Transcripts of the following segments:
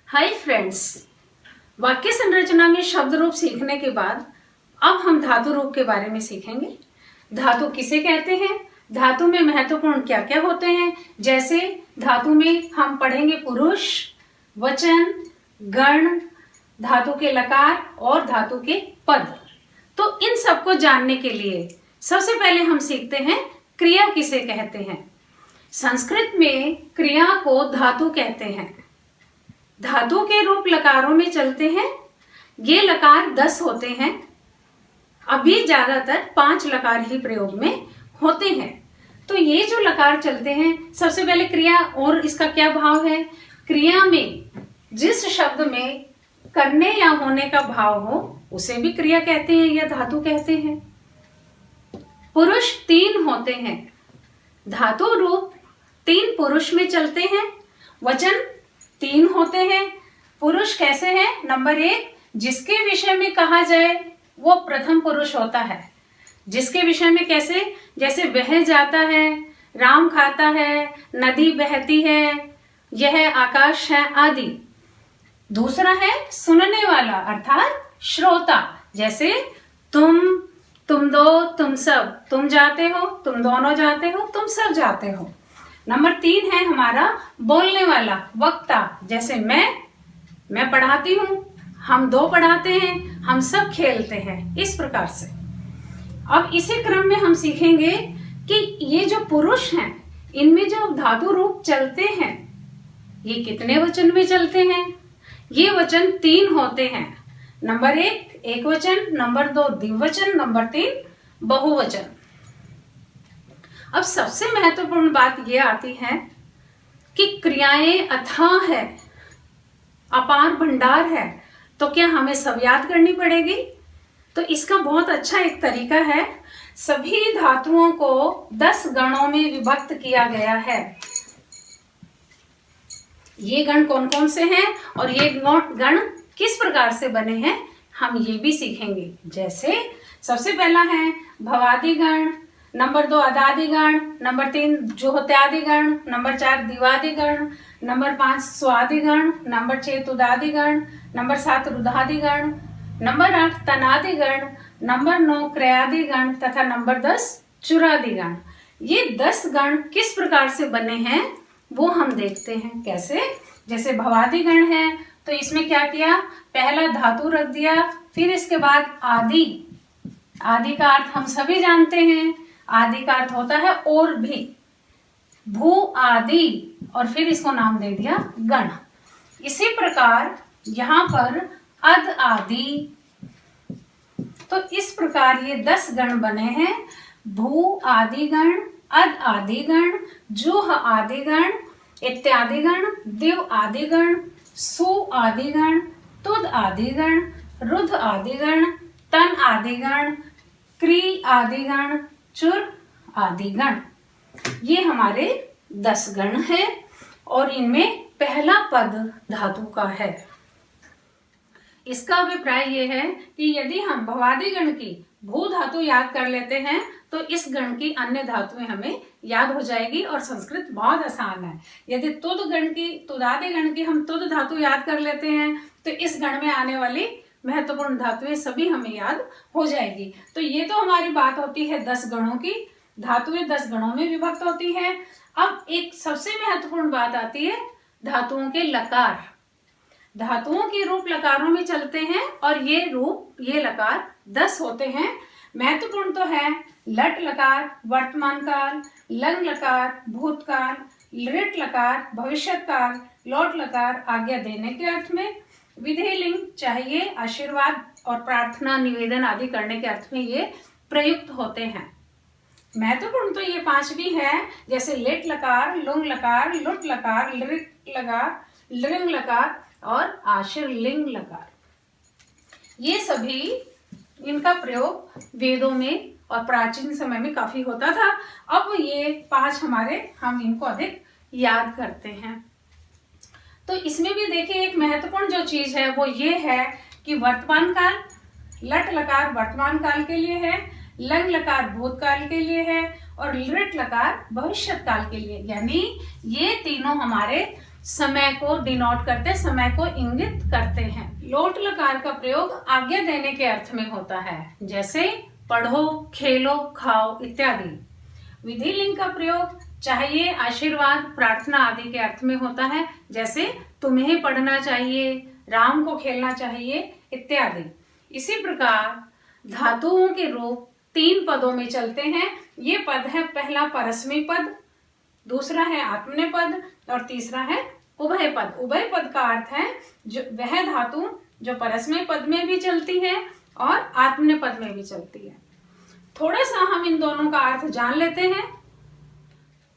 Hi friends, वाक्य संरचना में शब्द रूप सीखने के बाद अब हम धातु रूप के बारे में सीखेंगे। धातु किसे कहते हैं, धातु में महत्वपूर्ण क्या क्या होते हैं। जैसे धातु में हम पढ़ेंगे पुरुष, वचन, गण, धातु के लकार और धातु के पद। तो इन सबको जानने के लिए सबसे पहले हम सीखते हैं क्रिया किसे कहते हैं। संस्कृत में क्रिया को धातु कहते हैं। धातु के रूप लकारों में चलते हैं। ये लकार 10 होते हैं। अभी ज्यादातर 5 लकार ही प्रयोग में होते हैं। तो ये जो लकार चलते हैं, सबसे पहले क्रिया और इसका क्या भाव है। क्रिया में जिस शब्द में करने या होने का भाव हो उसे भी क्रिया कहते हैं या धातु कहते हैं। पुरुष 3 होते हैं। धातु रूप 3 पुरुष में चलते हैं। वचन 3 होते हैं। पुरुष कैसे हैं। नंबर 1, जिसके विषय में कहा जाए वो प्रथम पुरुष होता है। जिसके विषय में कैसे, जैसे वह जाता है, राम खाता है, नदी बहती है, यह आकाश है आदि। दूसरा है सुनने वाला अर्थात श्रोता, जैसे तुम दो, तुम सब, तुम जाते हो, तुम दोनों जाते हो, तुम सब जाते हो। नंबर 3 है हमारा बोलने वाला वक्ता, जैसे मैं पढ़ाती हूँ, हम 2 पढ़ाते हैं, हम सब खेलते हैं। इस प्रकार से अब इसी क्रम में हम सीखेंगे कि ये जो पुरुष हैं इनमें जो धातु रूप चलते हैं ये कितने वचन में चलते हैं। ये वचन 3 होते हैं। नंबर 1 एक वचन, नंबर 2 द्विवचन, नंबर 3 बहुवचन। अब सबसे महत्वपूर्ण बात यह आती है कि क्रियाएं अथाह है, अपार भंडार है, तो क्या हमें सब याद करनी पड़ेगी। तो इसका बहुत अच्छा एक तरीका है। सभी धातुओं को 10 गणों में विभक्त किया गया है। ये गण कौन कौन से हैं और ये गण किस प्रकार से बने हैं हम ये भी सीखेंगे। जैसे सबसे पहला है भवादि गण, नंबर 2 अदादि गण, नंबर 3 जोहत्यादि गण, नंबर 4 दिवादि गण, नंबर 5 स्वादि गण, नंबर 6 तुदादि गण, नंबर 7 रुदादि गण, नंबर 8 तनादि गण, नंबर 9 क्रयादि गण तथा नंबर 10 चुरादि गण। ये 10 गण किस प्रकार से बने हैं वो हम देखते हैं। कैसे, जैसे भवादि गण है तो इसमें क्या किया, पहला धातु रख दिया, फिर इसके बाद आदि। आदि का अर्थ हम सभी जानते हैं। आदि का अर्थ होता है और भी, भू आदि, और फिर इसको नाम दे दिया गण। इसी प्रकार यहाँ पर अद आदि। तो इस प्रकार ये 10 गण बने हैं। भू आदि गण, अद आदि गण, जुह आदि गण, इत्यादि गण, दिव आदि गण, सु आदि गण, तुद आदि गण, रुध आदि गण, तन आदि गण, क्री आदि गण, चुर आदि गण। ये हमारे 10 गण हैं और इनमें पहला पद धातु का है। इसका अभिप्राय ये है कि यदि हम भवादि गण की भू धातु याद कर लेते हैं तो इस गण की अन्य धातुएं हमें याद हो जाएगी और संस्कृत बहुत आसान है। यदि तुदादि गण की हम तुद धातु याद कर लेते हैं तो इस गण में आने वाली महत्वपूर्ण धातुएं सभी हमें याद हो जाएगी। तो ये तो हमारी बात होती है 10 गणों की। धातुएं 10 गणों में विभक्त होती हैं। अब एक सबसे महत्वपूर्ण बात आती है धातुओं के लकार। धातुओं के रूप लकारों में चलते हैं और ये लकार 10 होते हैं। महत्वपूर्ण तो है लट लकार वर्तमान काल, लंग लकार भूतकाल, लृट लकार भविष्यत काल, लोट लकार आज्ञा देने के अर्थ में, विधेय लिंग चाहिए, आशीर्वाद और प्रार्थना निवेदन आदि करने के अर्थ में ये प्रयुक्त होते हैं। महत्वपूर्ण तो ये 5 भी है, जैसे लेट लकार, लुंग लकार, लुट लकार, लृट लकार, लृंग लकार और आशीर्लिंग लकार। ये सभी इनका प्रयोग वेदों में और प्राचीन समय में काफी होता था। अब ये 5 हम इनको अधिक याद करते हैं। तो इसमें भी देखिए एक महत्वपूर्ण जो चीज है वो ये है कि वर्तमान काल, लट लकार वर्तमान काल के लिए है, लंग लकार भूतकाल के लिए है और लृट लकार भविष्यत काल के लिए। यानी ये तीनों हमारे समय को डिनोट करते, समय को इंगित करते हैं। लोट लकार का प्रयोग आज्ञा देने के अर्थ में होता है, जैसे पढ़ो, खेलो, खाओ इत्यादि। विधि लिंग का प्रयोग चाहिए, आशीर्वाद, प्रार्थना आदि के अर्थ में होता है, जैसे तुम्हें पढ़ना चाहिए, राम को खेलना चाहिए इत्यादि। इसी प्रकार धातुओं के रूप 3 पदों में चलते हैं। ये पद है, पहला परस्मै पद, दूसरा है आत्मनेपद और तीसरा है उभय पद। उभय पद का अर्थ है जो वह धातु जो परस्मै पद में भी चलती है और आत्मनेपद में भी चलती है। थोड़ा सा हम इन दोनों का अर्थ जान लेते हैं।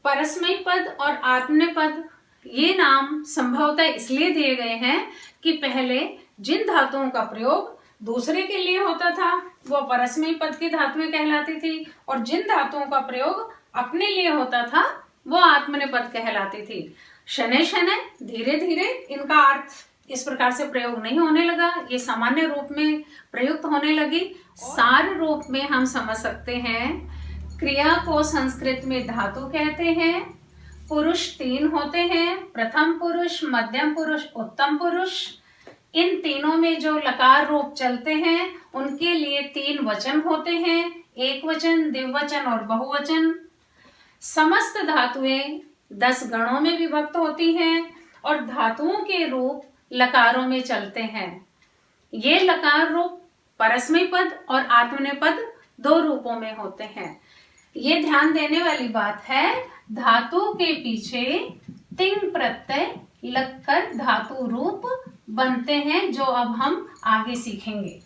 परस्मै पद और आत्मनेपद ये नाम संभवतः इसलिए दिए गए हैं कि पहले जिन धातुओं का प्रयोग दूसरे के लिए होता था वो परस्मै पद की धातुएं कहलाती थी, और जिन धातुओं का प्रयोग अपने लिए होता था वो आत्मनेपद कहलाती थी। शनैः शनैः धीरे धीरे इनका अर्थ इस प्रकार से प्रयोग नहीं होने लगा, ये सामान्य रूप में प्रयुक्त होने लगी। सार रूप में हम समझ सकते हैं, क्रिया को संस्कृत में धातु कहते हैं। पुरुष 3 होते हैं, प्रथम पुरुष, मध्यम पुरुष, उत्तम पुरुष। इन तीनों में जो लकार रूप चलते हैं उनके लिए 3 वचन होते हैं, एक वचन, द्विवचन और बहुवचन। समस्त धातुएं 10 गणों में विभक्त होती हैं और धातुओं के रूप लकारों में चलते हैं। ये लकार रूप परस्मै पद और आत्मनेपद 2 रूपों में होते हैं। ये ध्यान देने वाली बात है, धातु के पीछे तिंग प्रत्यय लगकर धातु रूप बनते हैं, जो अब हम आगे सीखेंगे।